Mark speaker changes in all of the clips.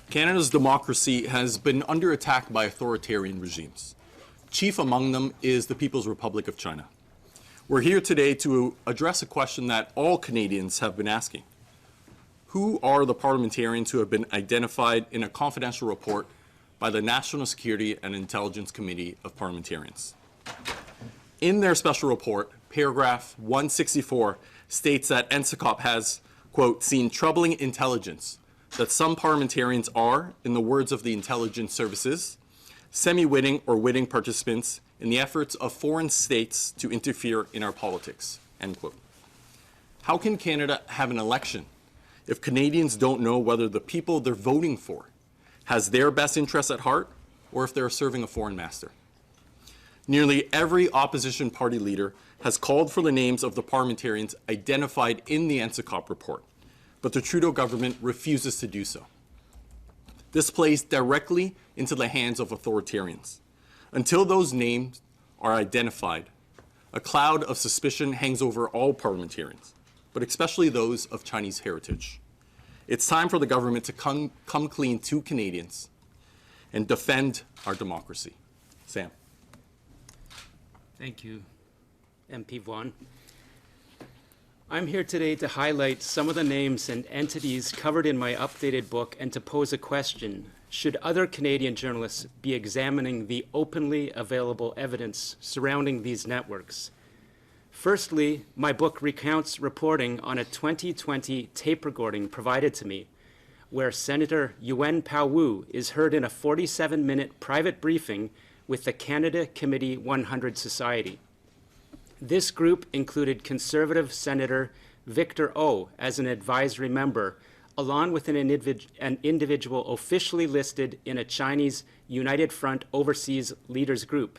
Speaker 1: Canada's democracy has been under attack by authoritarian regimes. Chief among them is the People's Republic of China. We're here today to address a question that all Canadians have been asking. Who are the parliamentarians who have been identified in a confidential report by the National Security and Intelligence Committee of Parliamentarians? In their special report, paragraph 164 states that NSICOP has, quote, seen troubling intelligence that some parliamentarians are, in the words of the intelligence services, semi-witting or witting participants in the efforts of foreign states to interfere in our politics, end quote. How can Canada have an election if Canadians don't know whether the people they're voting for has their best interests at heart or if they're serving a foreign master? Nearly every opposition party leader has called for the names of the parliamentarians identified in the NSICOP report, but the Trudeau government refuses to do so. This plays directly into the hands of authoritarians. Until those names are identified, a cloud of suspicion hangs over all parliamentarians, but especially those of Chinese heritage. It's time for the government to come clean to Canadians and defend our democracy. Sam.
Speaker 2: Thank you, MP Vuan. I'm here today to highlight some of the names and entities covered in my updated book and to pose a question. Should other Canadian journalists be examining the openly available evidence surrounding these networks? Firstly, my book recounts reporting on a 2020 tape recording provided to me, where Senator Yuen Pao Wu is heard in a 47-minute private briefing with the Canada Committee 100 Society. This group included Conservative Senator Victor O as an advisory member, along with an individual officially listed in a Chinese United Front Overseas Leaders Group.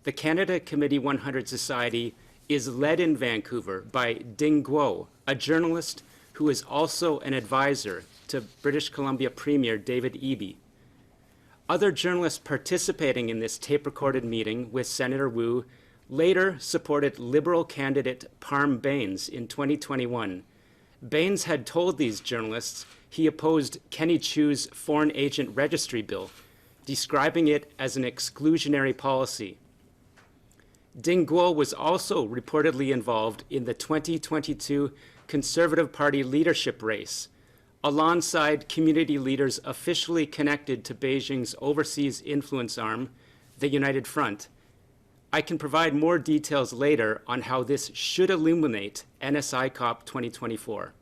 Speaker 2: The Canada Committee 100 Society is led in Vancouver by Ding Guo, a journalist who is also an advisor to British Columbia Premier David Eby. Other journalists participating in this tape-recorded meeting with Senator Wu later supported Liberal candidate Parm Bains in 2021. Bains had told these journalists he opposed Kenny Chiu's Foreign Agent Registry Bill, describing it as an exclusionary policy. Ding Guo was also reportedly involved in the 2022 Conservative Party leadership race, alongside community leaders officially connected to Beijing's overseas influence arm, the United Front. I can provide more details later on how this should illuminate NSICOP 2024.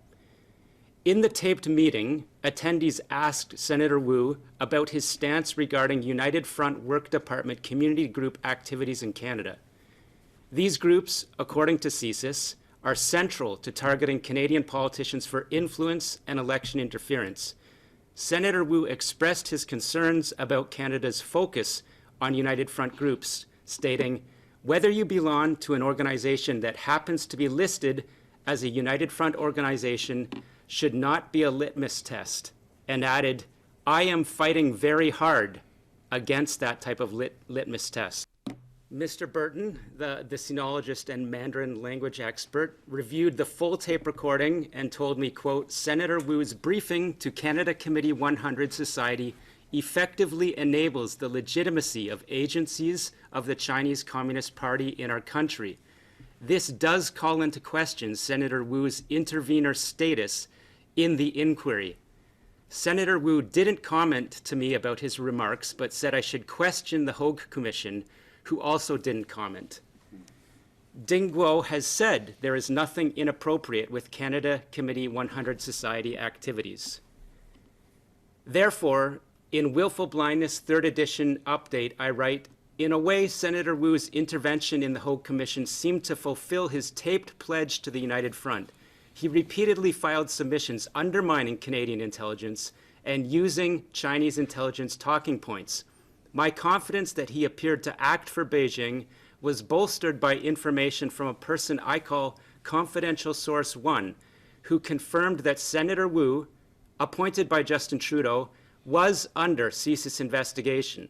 Speaker 2: In the taped meeting, attendees asked Senator Wu about his stance regarding United Front Work Department community group activities in Canada. These groups, according to CSIS, are central to targeting Canadian politicians for influence and election interference. Senator Wu expressed his concerns about Canada's focus on United Front groups, stating, "Whether you belong to an organization that happens to be listed as a United Front organization should not be a litmus test," and added, "I am fighting very hard against that type of litmus test." Mr. Burton, the sinologist and Mandarin language expert, reviewed the full tape recording and told me, quote, "Senator Wu's briefing to Canada Committee 100 Society effectively enables the legitimacy of agencies of the Chinese Communist Party in our country. This does call into question Senator Wu's intervener status in the inquiry. Senator Wu didn't comment to me about his remarks, but said I should question the Hogue Commission, who also didn't comment. Ding Guo has said there is nothing inappropriate with Canada Committee 100 Society activities. Therefore, in Willful Blindness 3rd edition update, I write, in a way, Senator Wu's intervention in the Hogue Commission seemed to fulfill his taped pledge to the United Front. He repeatedly filed submissions undermining Canadian intelligence and using Chinese intelligence talking points. My confidence that he appeared to act for Beijing was bolstered by information from a person I call Confidential Source 1, who confirmed that Senator Wu, appointed by Justin Trudeau, was under CSIS investigation.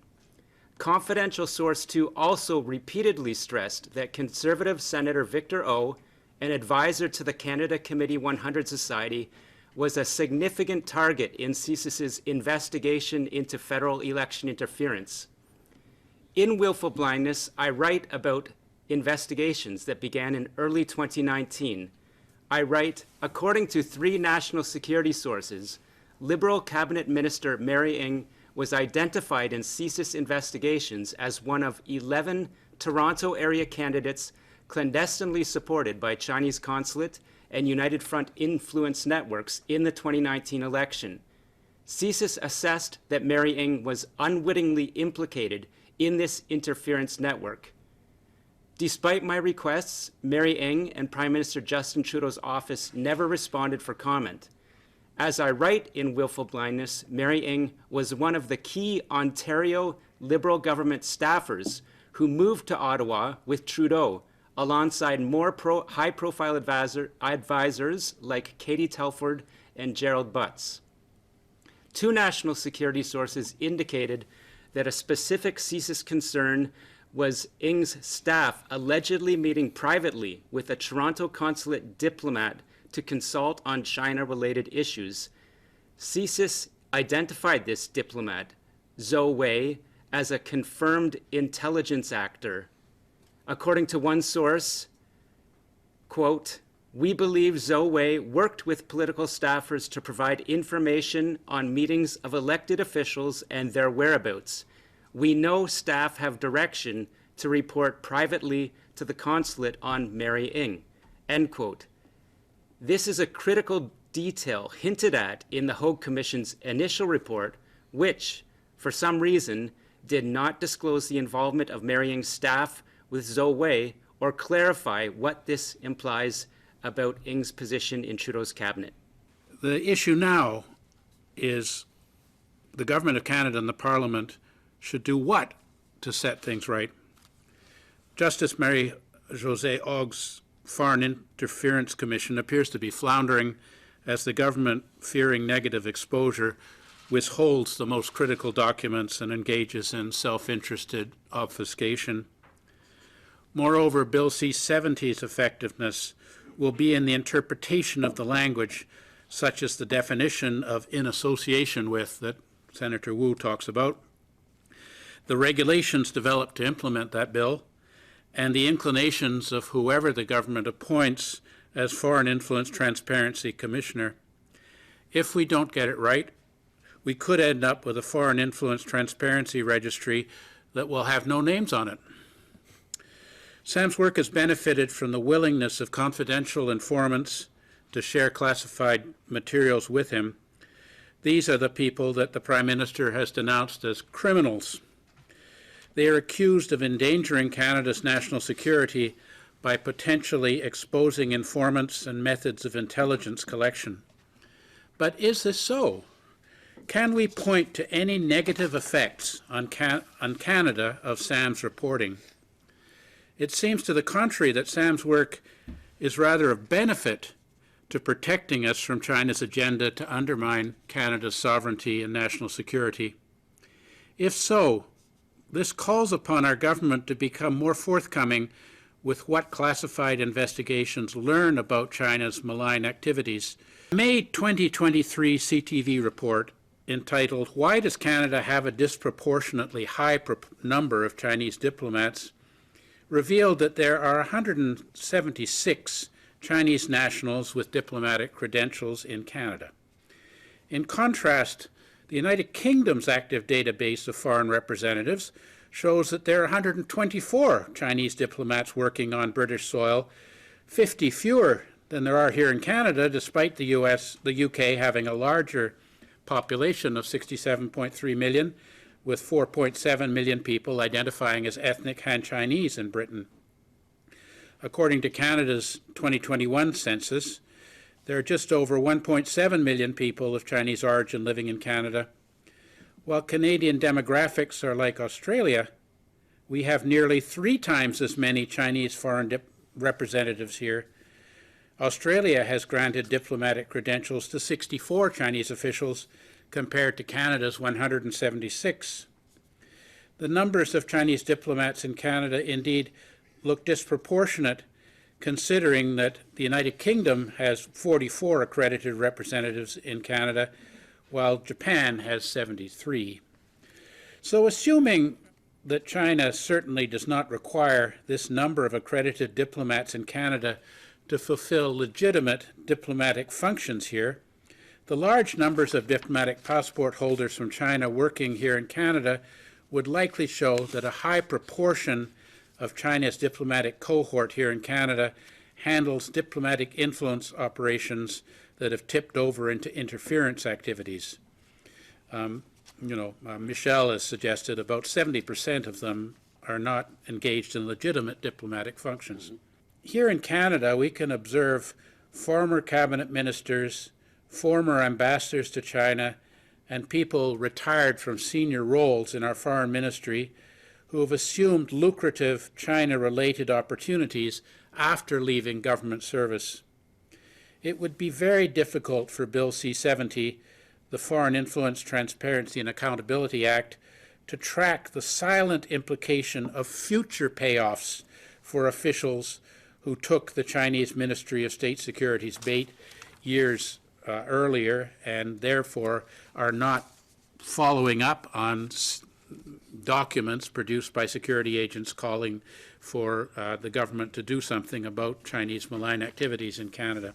Speaker 2: Confidential Source 2 also repeatedly stressed that Conservative Senator Victor O, an advisor to the Canada Committee 100 Society, was a significant target in CSIS's investigation into federal election interference. In Willful Blindness, I write about investigations that began in early 2019. I write, according to 3 national security sources, Liberal Cabinet Minister Mary Ng was identified in CSIS investigations as one of 11 Toronto area candidates clandestinely supported by Chinese consulate and United Front influence networks in the 2019 election. CSIS assessed that Mary Ng was unwittingly implicated in this interference network. Despite my requests, Mary Ng and Prime Minister Justin Trudeau's office never responded for comment. As I write in Willful Blindness, Mary Ng was one of the key Ontario Liberal government staffers who moved to Ottawa with Trudeau, alongside more high-profile advisors like Katie Telford and Gerald Butts. 2 national security sources indicated that a specific CSIS concern was Ng's staff allegedly meeting privately with a Toronto consulate diplomat to consult on China-related issues. CSIS identified this diplomat, Zhou Wei, as a confirmed intelligence actor. According to one source, quote, "We believe Zhou Wei worked with political staffers to provide information on meetings of elected officials and their whereabouts. We know staff have direction to report privately to the consulate on Mary Ng," end quote. This is a critical detail hinted at in the Hogue Commission's initial report, which, for some reason, did not disclose the involvement of Mary Ng's staff with Zhou Wei or clarify what this implies about Ng's position in Trudeau's cabinet.
Speaker 3: The issue now is the Government of Canada and the Parliament should do what to set things right? Justice Marie-Josée Og's Foreign Interference Commission appears to be floundering as the government, fearing negative exposure, withholds the most critical documents and engages in self-interested obfuscation. Moreover, Bill C-70's effectiveness will be in the interpretation of the language, such as the definition of "in association with" that Senator Wu talks about, the regulations developed to implement that bill, and the inclinations of whoever the government appoints as Foreign Influence Transparency Commissioner. If we don't get it right, we could end up with a Foreign Influence Transparency Registry that will have no names on it. Sam's work has benefited from the willingness of confidential informants to share classified materials with him. These are the people that the Prime Minister has denounced as criminals. They are accused of endangering Canada's national security by potentially exposing informants and methods of intelligence collection. But is this so? Can we point to any negative effects on Canada of Sam's reporting? It seems to the contrary that Sam's work is rather of benefit to protecting us from China's agenda to undermine Canada's sovereignty and national security. If so, this calls upon our government to become more forthcoming with what classified investigations learn about China's malign activities. A May 2023 CTV report entitled "Why Does Canada Have a Disproportionately High Number of Chinese Diplomats?" revealed that there are 176 Chinese nationals with diplomatic credentials in Canada. In contrast, the United Kingdom's active database of foreign representatives shows that there are 124 Chinese diplomats working on British soil, 50 fewer than there are here in Canada, despite the UK having a larger population of 67.3 million, with 4.7 million people identifying as ethnic Han Chinese in Britain. According to Canada's 2021 census, there are just over 1.7 million people of Chinese origin living in Canada. While Canadian demographics are like Australia, we have nearly 3 times as many Chinese foreign representatives here. Australia has granted diplomatic credentials to 64 Chinese officials compared to Canada's 176. The numbers of Chinese diplomats in Canada indeed look disproportionate considering that the United Kingdom has 44 accredited representatives in Canada, while Japan has 73. So assuming that China certainly does not require this number of accredited diplomats in Canada to fulfill legitimate diplomatic functions here, the large numbers of diplomatic passport holders from China working here in Canada would likely show that a high proportion of China's diplomatic cohort here in Canada handles diplomatic influence operations that have tipped over into interference activities. Michel has suggested about 70% of them are not engaged in legitimate diplomatic functions. Here in Canada, we can observe former cabinet ministers, former ambassadors to China, and people retired from senior roles in our foreign ministry who have assumed lucrative China-related opportunities after leaving government service. It would be very difficult for Bill C-70, the Foreign Influence, Transparency and Accountability Act, to track the silent implication of future payoffs for officials who took the Chinese Ministry of State Security's bait years earlier and therefore are not following up on documents produced by security agents calling for the government to do something about Chinese malign activities in Canada.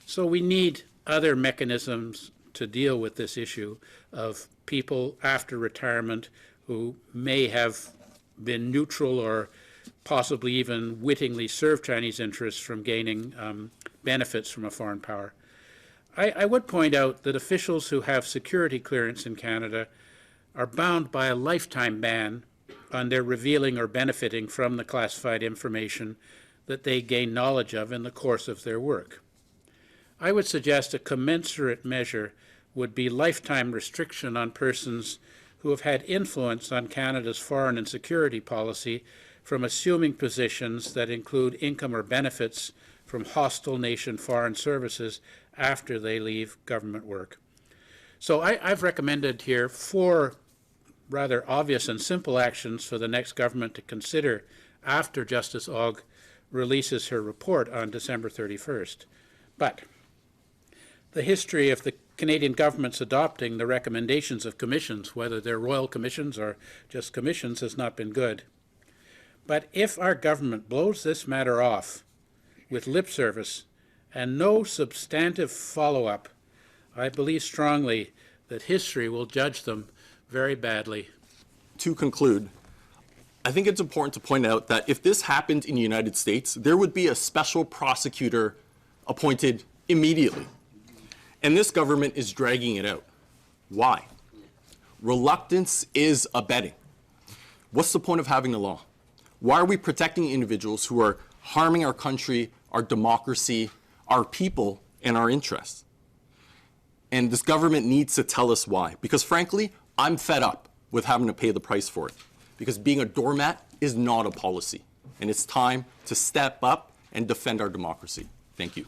Speaker 3: So we need other mechanisms to deal with this issue of people after retirement who may have been neutral or possibly even wittingly served Chinese interests from gaining benefits from a foreign power. I would point out that officials who have security clearance in Canada are bound by a lifetime ban on their revealing or benefiting from the classified information that they gain knowledge of in the course of their work. I would suggest a commensurate measure would be lifetime restriction on persons who have had influence on Canada's foreign and security policy from assuming positions that include income or benefits from hostile nation foreign services after they leave government work. So I've recommended here 4 rather obvious and simple actions for the next government to consider after Justice Ogg releases her report on December 31st. But the history of the Canadian government's adopting the recommendations of commissions, whether they're royal commissions or just commissions, has not been good. But if our government blows this matter off with lip service and no substantive follow-up, I believe strongly that history will judge them very badly.
Speaker 1: To conclude, I think it's important to point out that if this happened in the United States, there would be a special prosecutor appointed immediately. And this government is dragging it out. Why? Reluctance is abetting. What's the point of having a law? Why are we protecting individuals who are harming our country, our democracy, our people, and our interests? And this government needs to tell us why. Because frankly, I'm fed up with having to pay the price for it. Because being a doormat is not a policy. And it's time to step up and defend our democracy. Thank you.